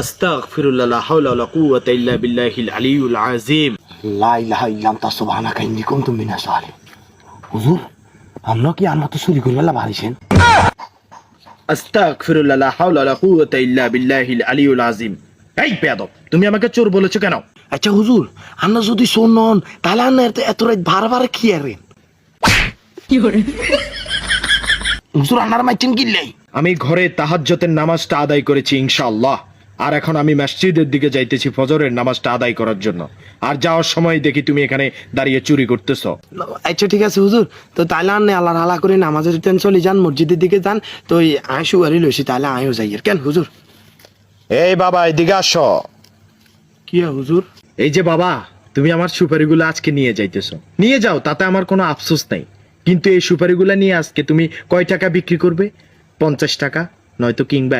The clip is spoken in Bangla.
আস্তাগফিরুল্লাহ লা হাওলা ওয়ালা কুওয়াতা ইল্লা বিল্লাহিল আলিয়্যুল আযীম। লা ইলাহা ইল্লা আনতা সুবহানাকা ইন্নী কুনতু মিনাজ জালিমিন। হুজুর আমরা কি আর মতো চুরি করবে পারিছেন? আস্তাগফিরুল্লাহ লা হাওলা ওয়ালা কুওয়াতা ইল্লা বিল্লাহিল আলিয়্যুল আযীম। এই বেয়াদব, তুমি আমাকে চোর বলেছো কেন? আচ্ছা হুজুর, আমরা যদি চোর নন তাহলে আমরা এত রাত বারবার কি আরেন? হুজুর আনার মাইছেন কিল্লাই? আমি ঘরে তাহাজ্জুদের নামাজটা আদায় করেছি ইনশাআল্লাহ, আর এখন আমি মসজিদের দিকে যাইতেছি ফজরের নামাজটা আদায় করার জন্য। আর যাওয়ার সময় দেখি তুমি এখানে দাঁড়িয়ে চুরি করতেছো। আচ্ছা ঠিক আছে হুজুর, তো তাহলে আন্নে আল্লাহর হালা করে নামাজের টেন চলে যান, মসজিদের দিকে যান। তো আয় সুগারি লইছি, তাহলে আয়ও যাই আর কেন হুজুর? এই বাবা এদিকে আসো। কি হুজুর? এই যে বাবা, তুমি আমার সুপারিগুলো আজকে নিয়ে যাইতেছো, নিয়ে যাও, তাতে আমার কোনো আফসোস নাই। কিন্তু এই সুপারিগুলো নিয়ে আজকে তুমি কয় টাকা বিক্রি করবে? 50 টাকা, নয়তো কিংবা